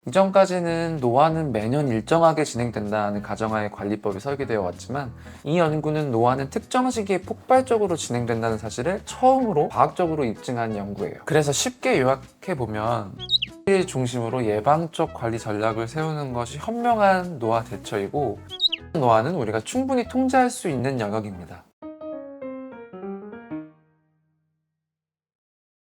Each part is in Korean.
이전까지는 노화는 매년 일정하게 진행된다는 가정하에 관리법이 설계되어 왔지만, 이 연구는 노화는 특정 시기에 폭발적으로 진행된다는 사실을 처음으로 과학적으로 입증한 연구예요. 그래서 쉽게 요약해보면 을 중심으로 예방적 관리 전략을 세우는 것이 현명한 노화 대처이고, 노화는 우리가 충분히 통제할 수 있는 영역입니다.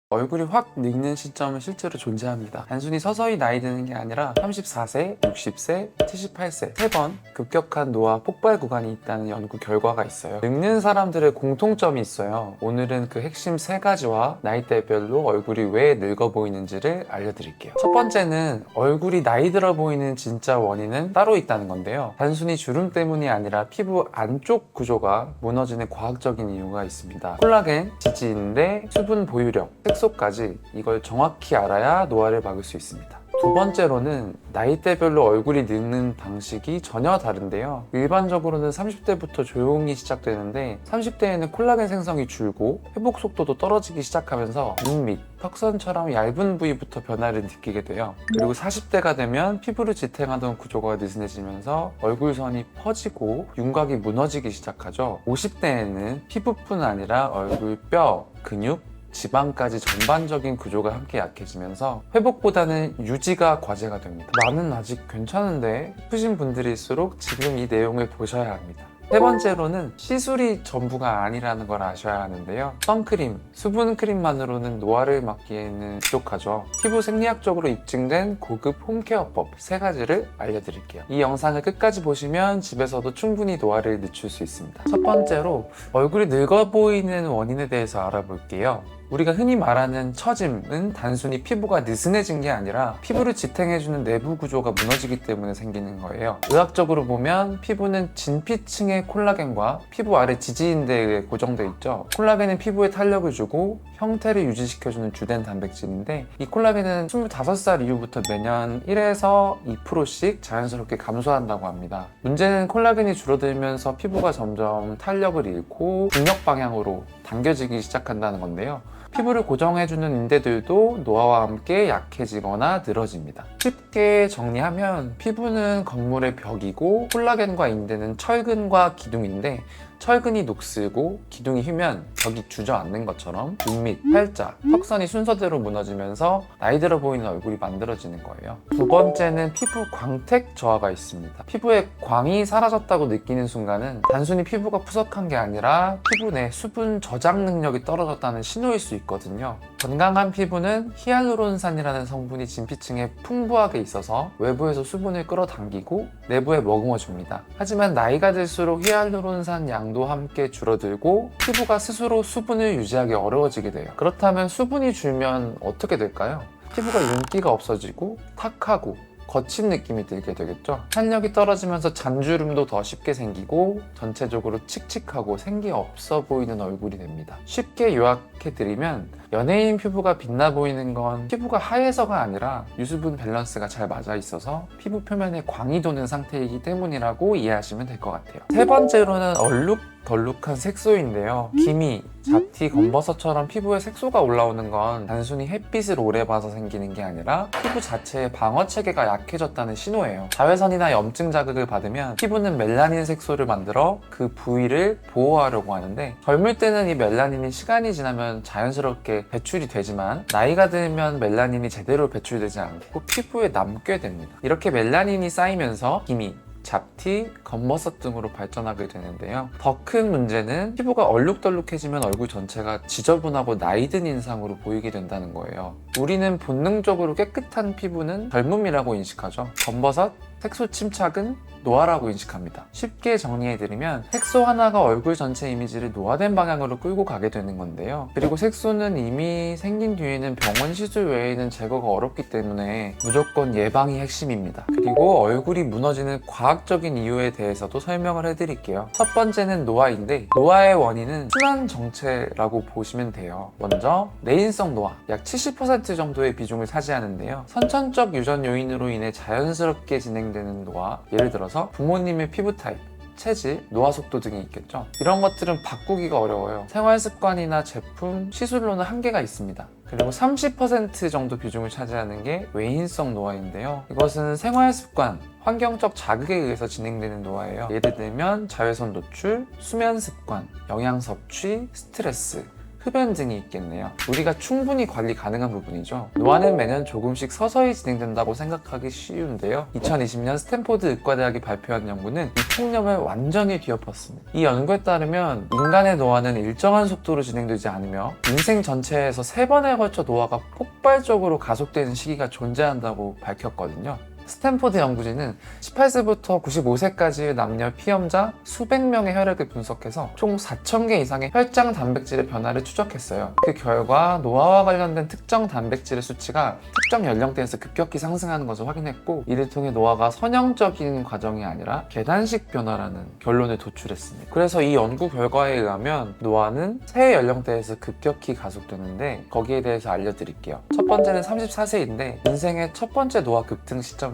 얼굴이 확 늙는 시점은 실제로 존재합니다. 단순히 서서히 나이 드는 게 아니라 34세, 60세, 78세 3번 급격한 노화 폭발 구간이 있다는 연구 결과가 있어요. 늙는 사람들의 공통점이 있어요. 오늘은 그 핵심 3가지와 나이대별로 얼굴이 왜 늙어 보이는지를 알려드릴게요. 첫 번째는 얼굴이 나이 들어 보이는 진짜 원인은 따로 있다는 건데요. 단순히 주름 때문이 아니라 피부 안쪽 구조가 무너지는 과학적인 이유가 있습니다. 콜라겐, 지지인대, 수분 보유력, 색소까지 이걸 정확히 알아야 노화를 막을 수 있습니다. 두 번째로는 나이대별로 얼굴이 늙는 방식이 전혀 다른데요. 일반적으로는 30대부터 조용히 시작되는데 30대에는 콜라겐 생성이 줄고 회복 속도도 떨어지기 시작하면서 눈 밑, 턱선처럼 얇은 부위부터 변화를 느끼게 돼요. 그리고 40대가 되면 피부를 지탱하던 구조가 느슨해지면서 얼굴선이 퍼지고 윤곽이 무너지기 시작하죠. 50대에는 피부뿐 아니라 얼굴 뼈, 근육, 지방까지 전반적인 구조가 함께 약해지면서 회복보다는 유지가 과제가 됩니다. 나는 아직 괜찮은데 싶으신 분들일수록 지금 이 내용을 보셔야 합니다. 세 번째로는 시술이 전부가 아니라는 걸 아셔야 하는데요. 선크림, 수분크림만으로는 노화를 막기에는 부족하죠. 피부 생리학적으로 입증된 고급 홈케어법 3가지를 알려드릴게요. 이 영상을 끝까지 보시면 집에서도 충분히 노화를 늦출 수 있습니다. 첫 번째로 얼굴이 늙어 보이는 원인에 대해서 알아볼게요. 우리가 흔히 말하는 처짐은 단순히 피부가 느슨해진 게 아니라 피부를 지탱해주는 내부 구조가 무너지기 때문에 생기는 거예요. 의학적으로 보면 피부는 진피층의 콜라겐과 피부 아래 지지인대에 의해 고정되어 있죠. 콜라겐은 피부에 탄력을 주고 형태를 유지시켜주는 주된 단백질인데, 이 콜라겐은 25살 이후부터 매년 1에서 2%씩 자연스럽게 감소한다고 합니다. 문제는 콜라겐이 줄어들면서 피부가 점점 탄력을 잃고 중력 방향으로 당겨지기 시작한다는 건데요. 피부를 고정해주는 인대들도 노화와 함께 약해지거나 늘어집니다. 쉽게 정리하면 피부는 건물의 벽이고 콜라겐과 인대는 철근과 기둥인데, 철근이 녹슬고 기둥이 휘면 벽이 주저앉는 것처럼 눈 밑, 팔자, 턱선이 순서대로 무너지면서 나이 들어 보이는 얼굴이 만들어지는 거예요. 두 번째는 피부 광택 저하가 있습니다. 피부에 광이 사라졌다고 느끼는 순간은 단순히 피부가 푸석한 게 아니라 피부 내 수분 저장 능력이 떨어졌다는 신호일 수 있거든요. 건강한 피부는 히알루론산이라는 성분이 진피층에 풍부하게 있어서 외부에서 수분을 끌어당기고 내부에 머금어줍니다. 하지만 나이가 들수록 히알루론산 양도 함께 줄어들고 피부가 스스로 수분을 유지하기 어려워지게 돼요. 그렇다면 수분이 줄면 어떻게 될까요? 피부가 윤기가 없어지고 탁하고 거친 느낌이 들게 되겠죠. 탄력이 떨어지면서 잔주름도 더 쉽게 생기고 전체적으로 칙칙하고 생기 없어 보이는 얼굴이 됩니다. 쉽게 요약해드리면 연예인 피부가 빛나 보이는 건 피부가 하얘서가 아니라 유수분 밸런스가 잘 맞아 있어서 피부 표면에 광이 도는 상태이기 때문이라고 이해하시면 될 것 같아요. 세 번째로는 얼룩덜룩한 색소인데요. 기미, 잡티, 검버섯처럼 피부에 색소가 올라오는 건 단순히 햇빛을 오래 봐서 생기는 게 아니라 피부 자체의 방어 체계가 약해졌다는 신호예요. 자외선이나 염증 자극을 받으면 피부는 멜라닌 색소를 만들어 그 부위를 보호하려고 하는데, 젊을 때는 이 멜라닌이 시간이 지나면 자연스럽게 배출이 되지만 나이가 들면 멜라닌이 제대로 배출되지 않고 피부에 남게 됩니다. 이렇게 멜라닌이 쌓이면서 기미, 잡티, 검버섯 등으로 발전하게 되는데요. 더 큰 문제는 피부가 얼룩덜룩해지면 얼굴 전체가 지저분하고 나이든 인상으로 보이게 된다는 거예요. 우리는 본능적으로 깨끗한 피부는 젊음이라고 인식하죠. 검버섯, 색소 침착은 노화라고 인식합니다. 쉽게 정리해드리면 색소 하나가 얼굴 전체 이미지를 노화된 방향으로 끌고 가게 되는 건데요. 그리고 색소는 이미 생긴 뒤에는 병원 시술 외에는 제거가 어렵기 때문에 무조건 예방이 핵심입니다. 그리고 얼굴이 무너지는 과학적인 이유에 대해서도 설명을 해드릴게요. 첫 번째는 노화인데, 노화의 원인은 순환 정체라고 보시면 돼요. 먼저 내인성 노화, 약 70% 정도의 비중을 차지하는데요. 선천적 유전 요인으로 인해 자연스럽게 진행되는 노화, 예를 들어서 부모님의 피부 타입, 체질, 노화 속도 등이 있겠죠. 이런 것들은 바꾸기가 어려워요. 생활 습관이나 제품, 시술로는 한계가 있습니다. 그리고 30% 정도 비중을 차지하는 게 외인성 노화인데요. 이것은 생활 습관, 환경적 자극에 의해서 진행되는 노화예요. 예를 들면 자외선 노출, 수면 습관, 영양 섭취, 스트레스, 흡연 등이 있겠네요. 우리가 충분히 관리 가능한 부분이죠. 노화는 매년 조금씩 서서히 진행된다고 생각하기 쉬운데요. 2020년 스탠포드 의과대학이 발표한 연구는 이 폭염을 완전히 뒤엎었습니다. 이 연구에 따르면 인간의 노화는 일정한 속도로 진행되지 않으며 인생 전체에서 3번에 걸쳐 노화가 폭발적으로 가속되는 시기가 존재한다고 밝혔거든요. 스탠포드 연구진은 18세부터 95세까지의 남녀 피험자 수백 명의 혈액을 분석해서 총 4,000개 이상의 혈장 단백질의 변화를 추적했어요. 그 결과 노화와 관련된 특정 단백질의 수치가 특정 연령대에서 급격히 상승하는 것을 확인했고, 이를 통해 노화가 선형적인 과정이 아니라 계단식 변화라는 결론을 도출했습니다. 그래서 이 연구 결과에 의하면 노화는 새 연령대에서 급격히 가속되는데, 거기에 대해서 알려드릴게요. 첫 번째는 34세인데 인생의 첫 번째 노화 급등 시점.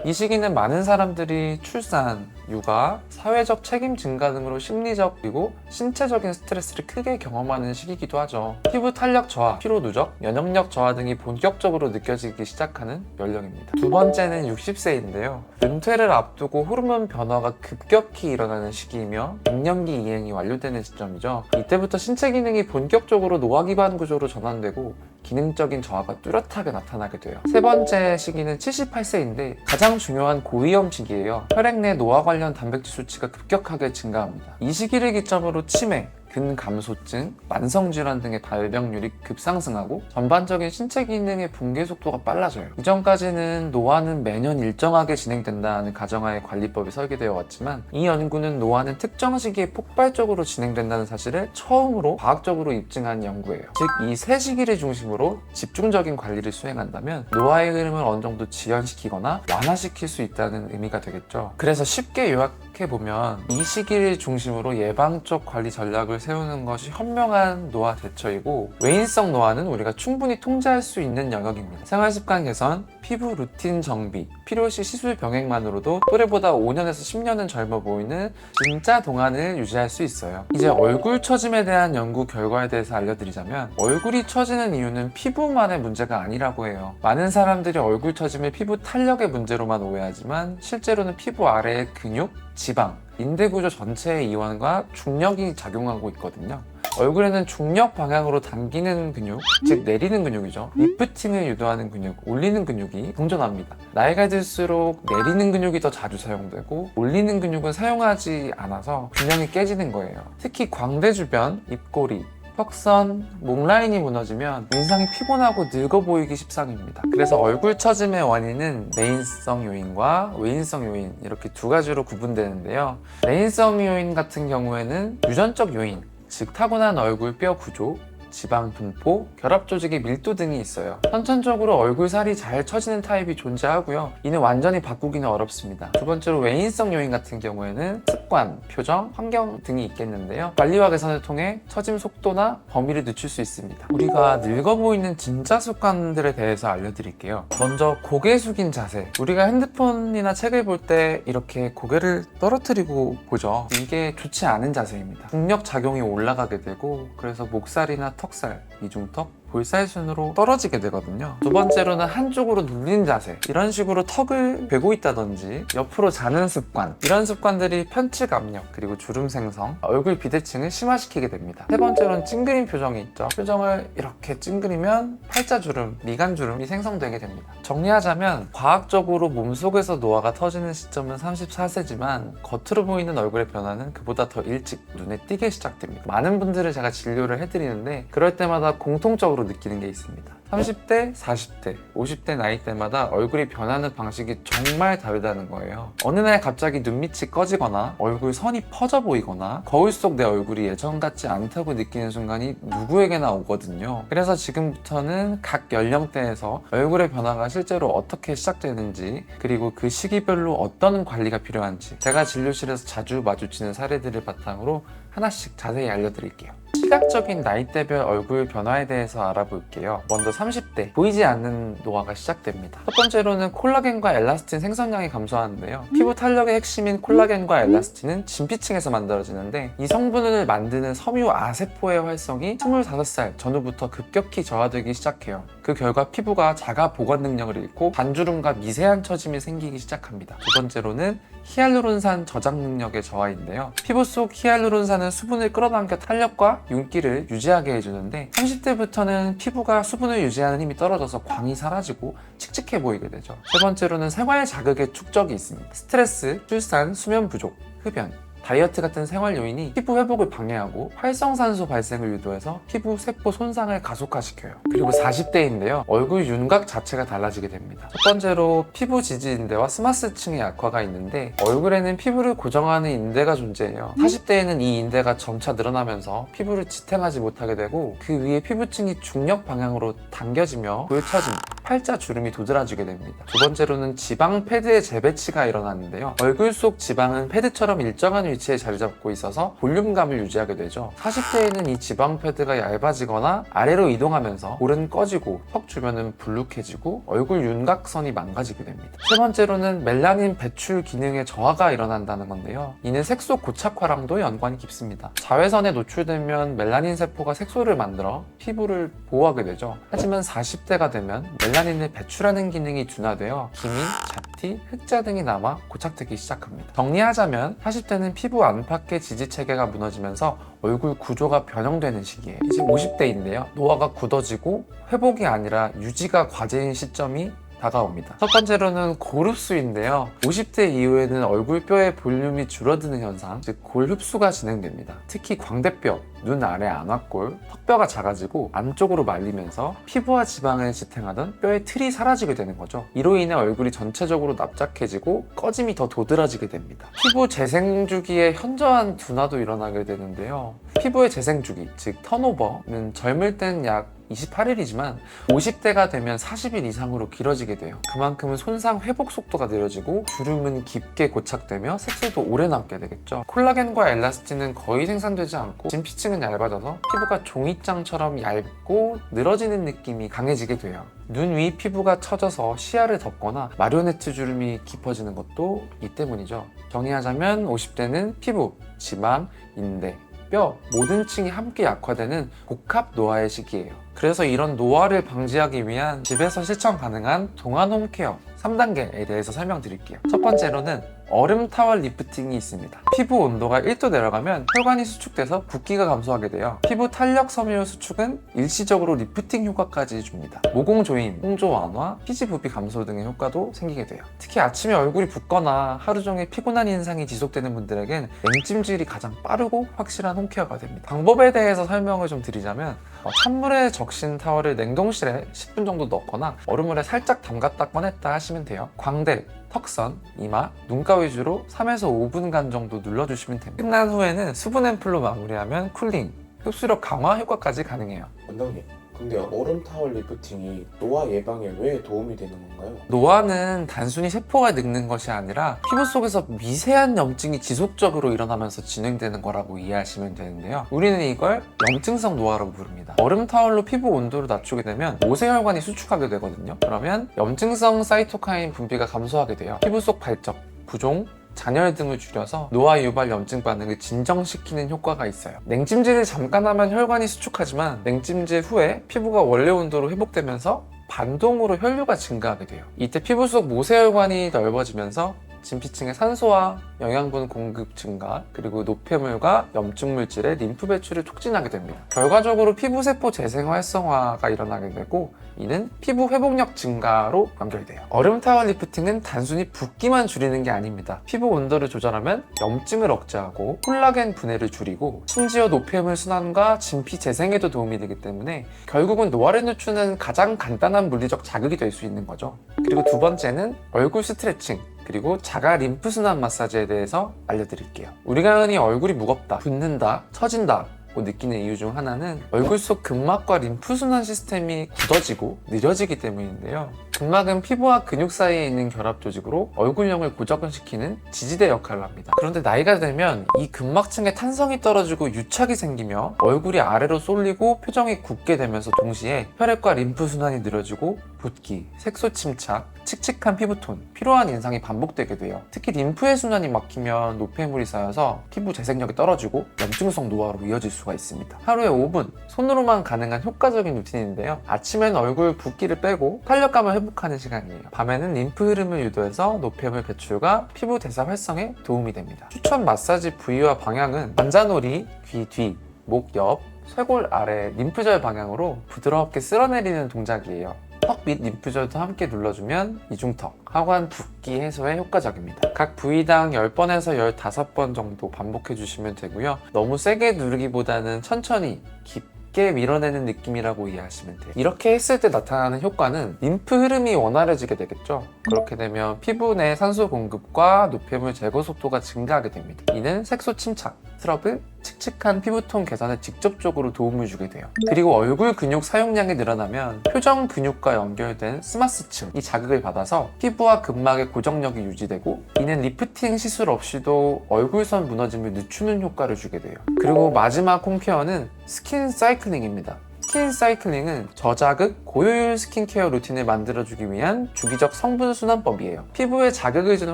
이 시기는 많은 사람들이 출산, 육아, 사회적 책임 증가 등으로 심리적 그리고 신체적인 스트레스를 크게 경험하는 시기이기도 하죠. 피부 탄력 저하, 피로 누적, 면역력 저하 등이 본격적으로 느껴지기 시작하는 연령입니다. 두 번째는 60세인데요. 은퇴를 앞두고 호르몬 변화가 급격히 일어나는 시기이며 갱년기 이행이 완료되는 시점이죠. 이때부터 신체 기능이 본격적으로 노화 기반 구조로 전환되고 기능적인 저하가 뚜렷하게 나타나게 돼요. 세 번째 시기는 78세인데 가장 중요한 고위험 시기예요. 혈액 내 노화 관련 단백질 수치가 급격하게 증가합니다. 이 시기를 기점으로 치매, 근감소증, 만성질환 등의 발병률이 급상승하고 전반적인 신체 기능의 붕괴 속도가 빨라져요. 이전까지는 노화는 매년 일정하게 진행된다는 가정하에 관리법이 설계되어 왔지만, 이 연구는 노화는 특정 시기에 폭발적으로 진행된다는 사실을 처음으로 과학적으로 입증한 연구예요. 즉, 이 세 시기를 중심으로 집중적인 관리를 수행한다면 노화의 흐름을 어느 정도 지연시키거나 완화시킬 수 있다는 의미가 되겠죠. 그래서 쉽게 요약해보면 이 시기를 중심으로 예방적 관리 전략을 세우는 것이 현명한 노화 대처이고, 외인성 노화는 우리가 충분히 통제할 수 있는 영역입니다. 생활습관 개선, 피부 루틴 정비, 필요시 시술 병행만으로도 또래보다 5년에서 10년은 젊어 보이는 진짜 동안을 유지할 수 있어요. 이제 얼굴 처짐에 대한 연구 결과에 대해서 알려드리자면, 얼굴이 처지는 이유는 피부만의 문제가 아니라고 해요. 많은 사람들이 얼굴 처짐을 피부 탄력의 문제로만 오해하지만 실제로는 피부 아래의 근육, 지방, 인대 구조 전체의 이완과 중력이 작용하고 있거든요. 얼굴에는 중력 방향으로 당기는 근육, 즉 내리는 근육이죠. 리프팅을 유도하는 근육, 올리는 근육이 공존합니다. 나이가 들수록 내리는 근육이 더 자주 사용되고 올리는 근육은 사용하지 않아서 균형이 깨지는 거예요. 특히 광대 주변, 입꼬리, 턱선, 목 라인이 무너지면 인상이 피곤하고 늙어 보이기 십상입니다. 그래서 얼굴 처짐의 원인은 내인성 요인과 외인성 요인, 이렇게 두 가지로 구분되는데요. 내인성 요인 같은 경우에는 유전적 요인, 즉 타고난 얼굴 뼈 구조, 지방 분포, 결합 조직의 밀도 등이 있어요. 선천적으로 얼굴 살이 잘 처지는 타입이 존재하고요. 이는 완전히 바꾸기는 어렵습니다. 두 번째로 외인성 요인 같은 경우에는 습관, 표정, 환경 등이 있겠는데요. 관리와 개선을 통해 처짐 속도나 범위를 늦출 수 있습니다. 우리가 늙어 보이는 진짜 습관들에 대해서 알려드릴게요. 먼저 고개 숙인 자세. 우리가 핸드폰이나 책을 볼 때 이렇게 고개를 떨어뜨리고 보죠. 이게 좋지 않은 자세입니다. 중력 작용이 올라가게 되고, 그래서 목살이나 턱살, 이중턱, 볼살순으로 떨어지게 되거든요. 두 번째로는 한쪽으로 눌린 자세, 이런 식으로 턱을 베고 있다든지 옆으로 자는 습관, 이런 습관들이 편측 압력 그리고 주름 생성, 얼굴 비대칭을 심화시키게 됩니다. 세 번째로는 찡그린 표정이 있죠. 표정을 이렇게 찡그리면 팔자주름, 미간주름이 생성되게 됩니다. 정리하자면 과학적으로 몸속에서 노화가 터지는 시점은 34세지만 겉으로 보이는 얼굴의 변화는 그보다 더 일찍 눈에 띄게 시작됩니다. 많은 분들을 제가 진료를 해드리는데 그럴 때마다 공통적으로 느끼는 게 있습니다. 30대, 40대, 50대 나이대마다 얼굴이 변하는 방식이 정말 다르다는 거예요. 어느 날 갑자기 눈밑이 꺼지거나 얼굴 선이 퍼져 보이거나 거울 속 내 얼굴이 예전 같지 않다고 느끼는 순간이 누구에게나 오거든요. 그래서 지금부터는 각 연령대에서 얼굴의 변화가 실제로 어떻게 시작되는지, 그리고 그 시기별로 어떤 관리가 필요한지 제가 진료실에서 자주 마주치는 사례들을 바탕으로 하나씩 자세히 알려드릴게요. 시각적인 나이대별 얼굴 변화에 대해서 알아볼게요. 먼저 30대, 보이지 않는 노화가 시작됩니다. 첫 번째로는 콜라겐과 엘라스틴 생성량이 감소하는데요. 피부 탄력의 핵심인 콜라겐과 엘라스틴은 진피층에서 만들어지는데 이 성분을 만드는 섬유 아세포의 활성이 25살 전후부터 급격히 저하되기 시작해요. 그 결과 피부가 자가 보관 능력을 잃고 반주름과 미세한 처짐이 생기기 시작합니다. 두 번째로는 히알루론산 저장 능력의 저하인데요. 피부 속 히알루론산은 수분을 끌어당겨 탄력과 윤기를 유지하게 해주는데 30대부터는 피부가 수분을 유지하는 힘이 떨어져서 광이 사라지고 칙칙해 보이게 되죠. 세 번째로는 생활 자극의 축적이 있습니다. 스트레스, 출산, 수면 부족, 흡연, 다이어트 같은 생활 요인이 피부 회복을 방해하고 활성산소 발생을 유도해서 피부 세포 손상을 가속화시켜요. 그리고 40대인데요. 얼굴 윤곽 자체가 달라지게 됩니다. 첫 번째로 피부 지지인대와 스마스층의 약화가 있는데 얼굴에는 피부를 고정하는 인대가 존재해요. 40대에는 이 인대가 점차 늘어나면서 피부를 지탱하지 못하게 되고 그 위에 피부층이 중력 방향으로 당겨지며 골처짐, 팔자 주름이 도드라지게 됩니다. 두 번째로는 지방 패드의 재배치가 일어나는데요. 얼굴 속 지방은 패드처럼 일정한 위치에 자리 잡고 있어서 볼륨감을 유지하게 되죠. 40대에는 이 지방 패드가 얇아지거나 아래로 이동하면서 볼은 꺼지고 턱 주변은 불룩해지고 얼굴 윤곽선이 망가지게 됩니다. 세 번째로는 멜라닌 배출 기능의 저하가 일어난다는 건데요. 이는 색소 고착화랑도 연관이 깊습니다. 자외선에 노출되면 멜라닌 세포가 색소를 만들어 피부를 보호하게 되죠. 하지만 40대가 되면 멜라닌을 배출하는 기능이 둔화되어 기미, 잡티, 흑자 등이 남아 고착되기 시작합니다. 정리하자면 40대는 피부 안팎의 지지체계가 무너지면서 얼굴 구조가 변형되는 시기예요. 이제 50대인데요. 노화가 굳어지고 회복이 아니라 유지가 과제인 시점이 다가옵니다. 첫 번째로는 골흡수인데요. 50대 이후에는 얼굴뼈의 볼륨이 줄어드는 현상, 즉 골흡수가 진행됩니다. 특히 광대뼈, 눈 아래 안압골, 턱뼈가 작아지고 안쪽으로 말리면서 피부와 지방을 지탱하던 뼈의 틀이 사라지게 되는 거죠. 이로 인해 얼굴이 전체적으로 납작해지고 꺼짐이 더 도드라지게 됩니다. 피부 재생 주기에 현저한 둔화도 일어나게 되는데요. 피부의 재생 주기, 즉 턴오버는 젊을 땐 약 28일이지만 50대가 되면 40일 이상으로 길어지게 돼요. 그만큼 손상 회복 속도가 느려지고 주름은 깊게 고착되며 색소도 오래 남게 되겠죠. 콜라겐과 엘라스틴은 거의 생산되지 않고 진피층은 얇아져서 피부가 종이장처럼 얇고 늘어지는 느낌이 강해지게 돼요. 눈 위 피부가 처져서 시야를 덮거나 마리오네트 주름이 깊어지는 것도 이 때문이죠. 정리하자면 50대는 피부, 지방, 인대, 뼈 모든 층이 함께 약화되는 복합 노화의 시기예요. 그래서 이런 노화를 방지하기 위한 집에서 실천 가능한 동안 홈케어 3단계에 대해서 설명드릴게요. 첫 번째로는 얼음 타월 리프팅이 있습니다. 피부 온도가 1도 내려가면 혈관이 수축돼서 붓기가 감소하게 돼요. 피부 탄력 섬유 수축은 일시적으로 리프팅 효과까지 줍니다. 모공 조임, 홍조 완화, 피지 부비 감소 등의 효과도 생기게 돼요. 특히 아침에 얼굴이 붓거나 하루 종일 피곤한 인상이 지속되는 분들에겐 냉찜질이 가장 빠르고 확실한 홈케어가 됩니다. 방법에 대해서 설명을 좀 드리자면 찬물에 적신 타월을 냉동실에 10분 정도 넣거나 얼음물에 살짝 담갔다 꺼냈다 하시면 돼요. 광대, 턱선, 이마, 눈가 위주로 3에서 5분간 정도 눌러주시면 됩니다. 끝난 후에는 수분 앰플로 마무리하면 쿨링, 흡수력 강화 효과까지 가능해요. 원장님, 근데 얼음 타월 리프팅이 노화 예방에 왜 도움이 되는 건가요? 노화는 단순히 세포가 늙는 것이 아니라 피부 속에서 미세한 염증이 지속적으로 일어나면서 진행되는 거라고 이해하시면 되는데요. 우리는 이걸 염증성 노화라고 부릅니다. 얼음 타월로 피부 온도를 낮추게 되면 모세혈관이 수축하게 되거든요. 그러면 염증성 사이토카인 분비가 감소하게 돼요. 피부 속 발적, 부종, 잔열 등을 줄여서 노화 유발 염증 반응을 진정시키는 효과가 있어요. 냉찜질을 잠깐 하면 혈관이 수축하지만 냉찜질 후에 피부가 원래 온도로 회복되면서 반동으로 혈류가 증가하게 돼요. 이때 피부 속 모세혈관이 넓어지면서 진피층의 산소와 영양분 공급 증가, 그리고 노폐물과 염증 물질의 림프 배출을 촉진하게 됩니다. 결과적으로 피부 세포 재생 활성화가 일어나게 되고 이는 피부 회복력 증가로 연결돼요. 얼음 타월 리프팅은 단순히 붓기만 줄이는 게 아닙니다. 피부 온도를 조절하면 염증을 억제하고 콜라겐 분해를 줄이고 심지어 노폐물 순환과 진피 재생에도 도움이 되기 때문에 결국은 노화를 늦추는 가장 간단한 물리적 자극이 될 수 있는 거죠. 그리고 두 번째는 얼굴 스트레칭, 그리고 자가 림프순환 마사지에 대해서 알려드릴게요. 우리가 흔히 얼굴이 무겁다, 붓는다, 처진다 느끼는 이유 중 하나는 얼굴 속 근막과 림프순환 시스템이 굳어지고 느려지기 때문인데요. 근막은 피부와 근육 사이에 있는 결합 조직으로 얼굴형을 고정시키는 지지대 역할을 합니다. 그런데 나이가 들면 이 근막층에 탄성이 떨어지고 유착이 생기며 얼굴이 아래로 쏠리고 표정이 굳게 되면서 동시에 혈액과 림프 순환이 느려지고 붓기, 색소 침착, 칙칙한 피부톤, 피로한 인상이 반복되게 돼요. 특히 림프의 순환이 막히면 노폐물이 쌓여서 피부 재생력이 떨어지고 염증성 노화로 이어질 수가 있습니다. 하루에 5분, 손으로만 가능한 효과적인 루틴인데요. 아침에는 얼굴 붓기를 빼고 탄력감을 회복하는 시간이에요. 밤에는 림프 흐름을 유도해서 노폐물 배출과 피부 대사 활성에 도움이 됩니다. 추천 마사지 부위와 방향은 관자놀이, 귀 뒤, 목 옆, 쇄골 아래 림프절 방향으로 부드럽게 쓸어내리는 동작이에요. 턱 밑 림프절도 함께 눌러주면 이중턱, 하관 붓기 해소에 효과적입니다. 각 부위당 10번에서 15번 정도 반복해주시면 되고요. 너무 세게 누르기보다는 천천히 깊게 밀어내는 느낌이라고 이해하시면 돼요. 이렇게 했을 때 나타나는 효과는 림프 흐름이 원활해지게 되겠죠. 그렇게 되면 피부 내 산소 공급과 노폐물 제거 속도가 증가하게 됩니다. 이는 색소 침착, 트러블, 칙칙한 피부톤 개선에 직접적으로 도움을 주게 돼요. 그리고 얼굴 근육 사용량이 늘어나면 표정 근육과 연결된 스마스층, 이 자극을 받아서 피부와 근막의 고정력이 유지되고 이는 리프팅 시술 없이도 얼굴선 무너짐을 늦추는 효과를 주게 돼요. 그리고 마지막 홈케어는 스킨 사이클링입니다. 스킨 사이클링은 저자극, 고효율 스킨케어 루틴을 만들어주기 위한 주기적 성분 순환법이에요. 피부에 자극을 주는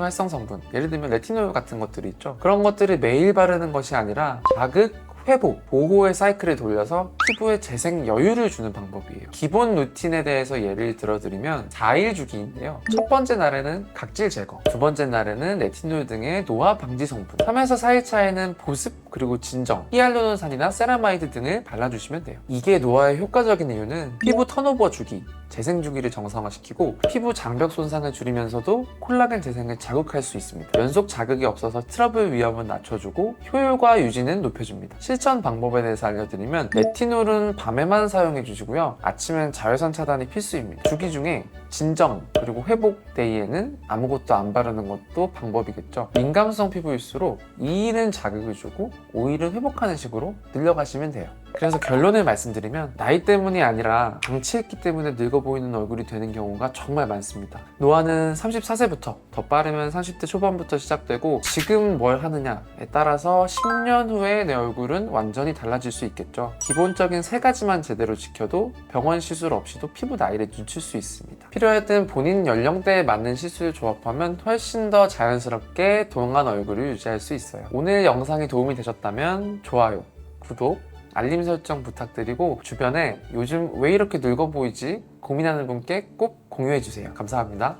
활성 성분, 예를 들면 레티놀 같은 것들이 있죠. 그런 것들을 매일 바르는 것이 아니라 자극, 회복, 보호의 사이클을 돌려서 피부에 재생 여유를 주는 방법이에요. 기본 루틴에 대해서 예를 들어드리면 4일 주기인데요. 첫 번째 날에는 각질 제거, 두 번째 날에는 레티놀 등의 노화 방지 성분, 3에서 4일 차에는 보습 그리고 진정, 히알루론산이나 세라마이드 등을 발라주시면 돼요. 이게 노화에 효과적인 이유는 피부 턴오버 주기, 재생 주기를 정상화시키고 피부 장벽 손상을 줄이면서도 콜라겐 재생을 자극할 수 있습니다. 연속 자극이 없어서 트러블 위험을 낮춰주고 효율과 유지는 높여줍니다. 실천 방법에 대해서 알려드리면 레티놀은 밤에만 사용해 주시고요. 아침엔 자외선 차단이 필수입니다. 주기 중에 진정 그리고 회복 데이에는 아무것도 안 바르는 것도 방법이겠죠. 민감성 피부일수록 2일은 자극을 주고 5일은 회복하는 식으로 늘려가시면 돼요. 그래서 결론을 말씀드리면 나이 때문이 아니라 방치했기 때문에 늙어 보이는 얼굴이 되는 경우가 정말 많습니다. 노화는 34세부터, 더 빠르면 30대 초반부터 시작되고 지금 뭘 하느냐에 따라서 10년 후에 내 얼굴은 완전히 달라질 수 있겠죠. 기본적인 3가지만 제대로 지켜도 병원 시술 없이도 피부 나이를 늦출 수 있습니다. 필요할 땐 본인 연령대에 맞는 시술을 조합하면 훨씬 더 자연스럽게 동안 얼굴을 유지할 수 있어요. 오늘 영상이 도움이 되셨다면 좋아요, 구독, 알림 설정 부탁드리고 주변에 요즘 왜 이렇게 늙어 보이지 고민하는 분께 꼭 공유해주세요. 감사합니다.